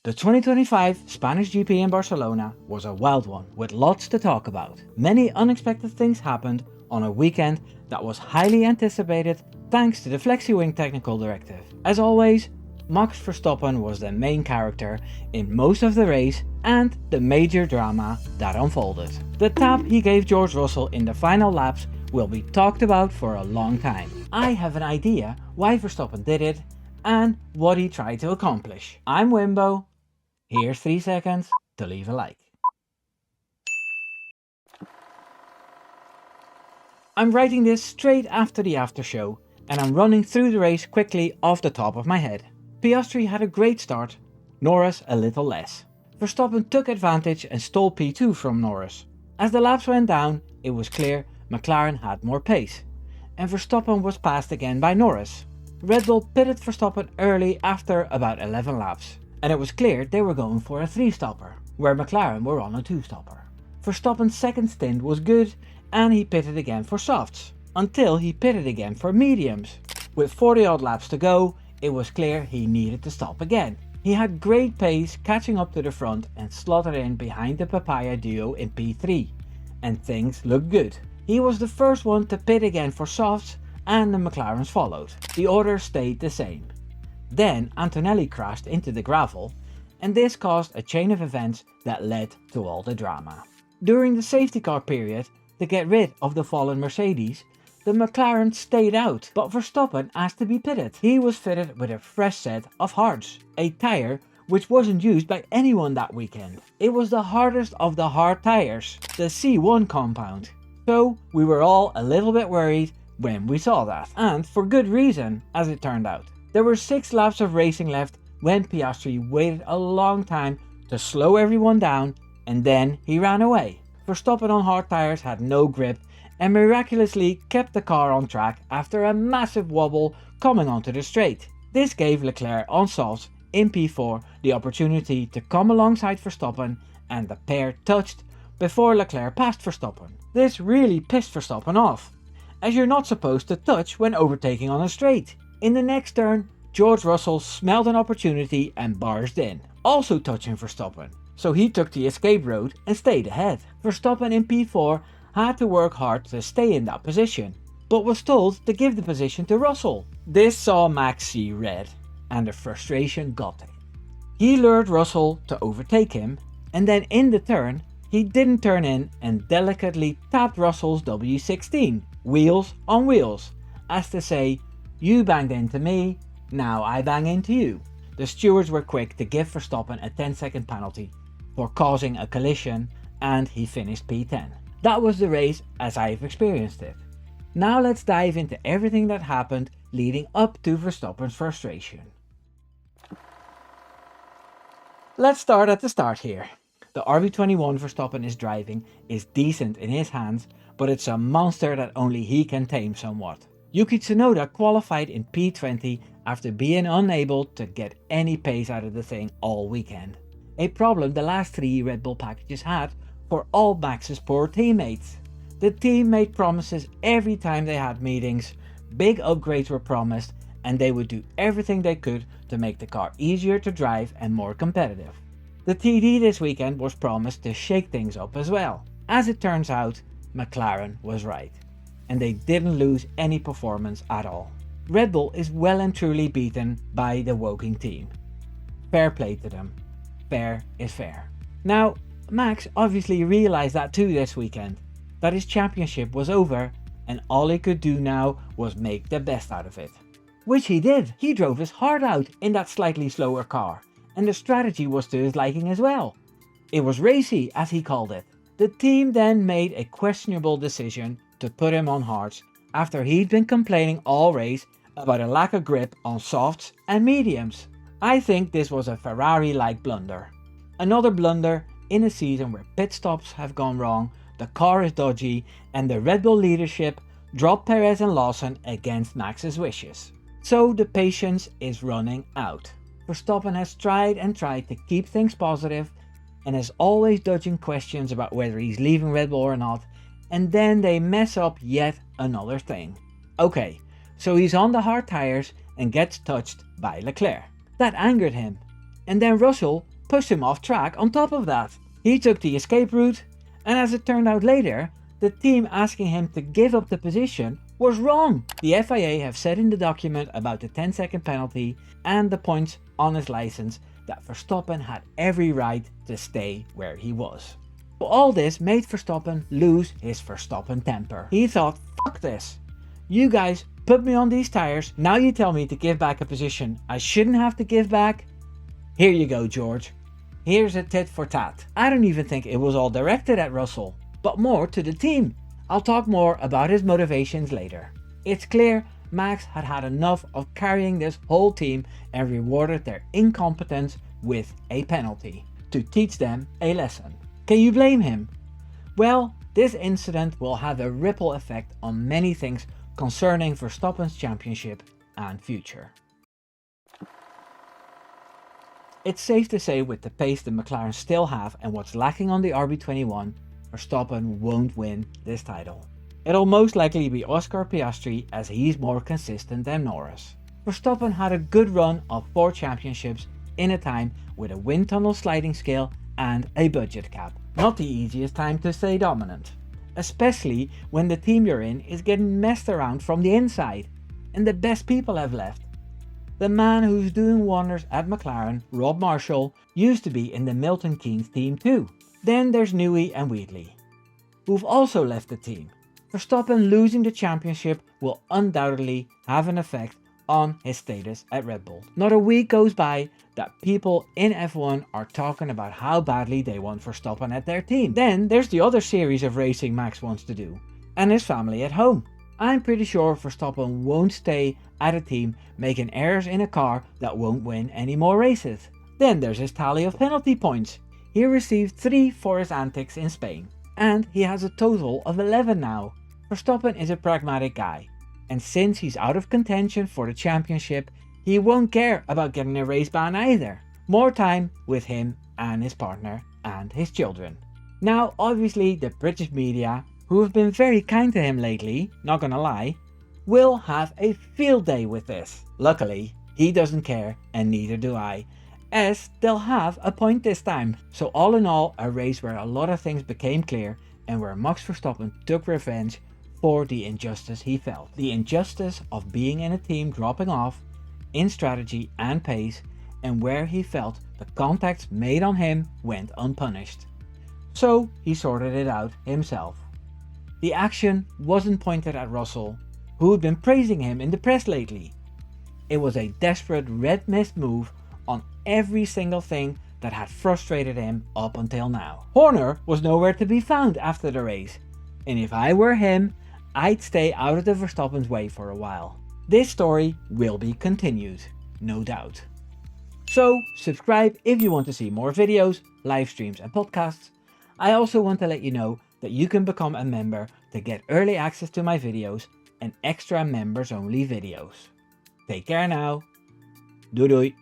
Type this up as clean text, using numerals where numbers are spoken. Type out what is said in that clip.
The 2025 Spanish GP in Barcelona was a wild one with lots to talk about. Many unexpected things happened on a weekend that was highly anticipated thanks to the flexi-wing technical directive. As always, Max Verstappen was the main character in most of the race and the major drama that unfolded. The tap he gave George Russell in the final laps will be talked about for a long time. I have an idea why Verstappen did it and what he tried to accomplish. I'm Wimbo. Here's 3 seconds to leave a like. I'm writing this straight after the after show and I'm running through the race quickly off the top of my head. Piastri had a great start, Norris a little less. Verstappen took advantage and stole P2 from Norris. As the laps went down, it was clear McLaren had more pace, and Verstappen was passed again by Norris. Red Bull pitted Verstappen early after about 11 laps, and it was clear they were going for a 3-stopper, where McLaren were on a 2-stopper. Verstappen's second stint was good, and he pitted again for softs, until he pitted again for mediums. With 40 odd laps to go, it was clear he needed to stop again. He had great pace catching up to the front and slotted in behind the Papaya duo in P3, and things looked good. He was the first one to pit again for softs and the McLarens followed. The order stayed the same. Then Antonelli crashed into the gravel and this caused a chain of events that led to all the drama. During the safety car period, to get rid of the fallen Mercedes, the McLaren stayed out, but Verstappen asked to be pitted. He was fitted with a fresh set of hards, a tyre which wasn't used by anyone that weekend. It was the hardest of the hard tyres, the C1 compound. So we were all a little bit worried when we saw that, and for good reason as it turned out. There were 6 laps of racing left when Piastri waited a long time to slow everyone down and then he ran away. Verstappen on hard tyres had no grip and miraculously kept the car on track after a massive wobble coming onto the straight. This gave Leclerc on softs in P4 the opportunity to come alongside Verstappen and the pair touched before Leclerc passed Verstappen. This really pissed Verstappen off, as you're not supposed to touch when overtaking on a straight. In the next turn, George Russell smelled an opportunity and barged in, also touching Verstappen, so he took the escape road and stayed ahead. Verstappen in P4 had to work hard to stay in that position, but was told to give the position to Russell. This saw Max see red, and the frustration got to him. He lured Russell to overtake him, and then in the turn, he didn't turn in and delicately tapped Russell's W16, wheels on wheels, as to say, you banged into me, now I bang into you. The stewards were quick to give Verstappen a 10-second penalty for causing a collision, and he finished P10. That was the race as I've experienced it. Now let's dive into everything that happened leading up to Verstappen's frustration. Let's start at the start here. The RB21 Verstappen is driving is decent in his hands, but it's a monster that only he can tame somewhat. Yuki Tsunoda qualified in P20 after being unable to get any pace out of the thing all weekend. A problem the last 3 Red Bull packages had for all Max's poor teammates. The team made promises every time they had meetings, big upgrades were promised, and they would do everything they could to make the car easier to drive and more competitive. The TD this weekend was promised to shake things up as well. As it turns out, McLaren was right, and they didn't lose any performance at all. Red Bull is well and truly beaten by the Woking team. Fair play to them. Fair is fair. Now, Max obviously realized that too this weekend, that his championship was over and all he could do now was make the best out of it. Which he did. He drove his heart out in that slightly slower car, and the strategy was to his liking as well. It was racy, as he called it. The team then made a questionable decision to put him on hards after he'd been complaining all race about a lack of grip on softs and mediums. I think this was a Ferrari-like blunder. Another blunder in a season where pit stops have gone wrong, the car is dodgy, and the Red Bull leadership dropped Perez and Lawson against Max's wishes. So the patience is running out. Verstappen has tried and tried to keep things positive and is always dodging questions about whether he's leaving Red Bull or not, and then they mess up yet another thing. Okay, so he's on the hard tires and gets touched by Leclerc. That angered him, and then Russell pushed him off track on top of that. He took the escape route, and as it turned out later, the team asking him to give up the position was wrong. The FIA have said in the document about the 10-second penalty and the points on his license that Verstappen had every right to stay where he was. All this made Verstappen lose his Verstappen temper. He thought, fuck this. You guys put me on these tires, now you tell me to give back a position I shouldn't have to give back? Here you go, George. Here's a tit for tat. I don't even think it was all directed at Russell, but more to the team. I'll talk more about his motivations later. It's clear Max had had enough of carrying this whole team and rewarded their incompetence with a penalty to teach them a lesson. Can you blame him? Well, this incident will have a ripple effect on many things concerning Verstappen's championship and future. It's safe to say with the pace the McLaren still have and what's lacking on the RB21, Verstappen won't win this title. It'll most likely be Oscar Piastri as he's more consistent than Norris. Verstappen had a good run of 4 championships in a time with a wind tunnel sliding scale and a budget cap. Not the easiest time to stay dominant, especially when the team you're in is getting messed around from the inside and the best people have left. The man who's doing wonders at McLaren, Rob Marshall, used to be in the Milton Keynes team too. Then there's Newey and Wheatley, who've also left the team. Verstappen losing the championship will undoubtedly have an effect on his status at Red Bull. Not a week goes by that people in F1 are talking about how badly they want Verstappen at their team. Then there's the other series of racing Max wants to do, and his family at home. I'm pretty sure Verstappen won't stay at a team making errors in a car that won't win any more races. Then there's his tally of penalty points. He received 3 for his antics in Spain, and he has a total of 11 now. Verstappen is a pragmatic guy, and since he's out of contention for the championship, he won't care about getting a race ban either. More time with him and his partner and his children. Now obviously the British media, who have been very kind to him lately, not gonna lie, will have a field day with this. Luckily, he doesn't care and neither do I, as they'll have a point this time. So all in all, a race where a lot of things became clear and where Max Verstappen took revenge for the injustice he felt. The injustice of being in a team dropping off in strategy and pace, and where he felt the contacts made on him went unpunished. So he sorted it out himself. The action wasn't pointed at Russell, who had been praising him in the press lately. It was a desperate red mist move on every single thing that had frustrated him up until now. Horner was nowhere to be found after the race, and if I were him, I'd stay out of the Verstappen's way for a while. This story will be continued, no doubt. So subscribe if you want to see more videos, live streams and podcasts. I also want to let you know that you can become a member to get early access to my videos and extra members only videos. Take care now. Doei doei.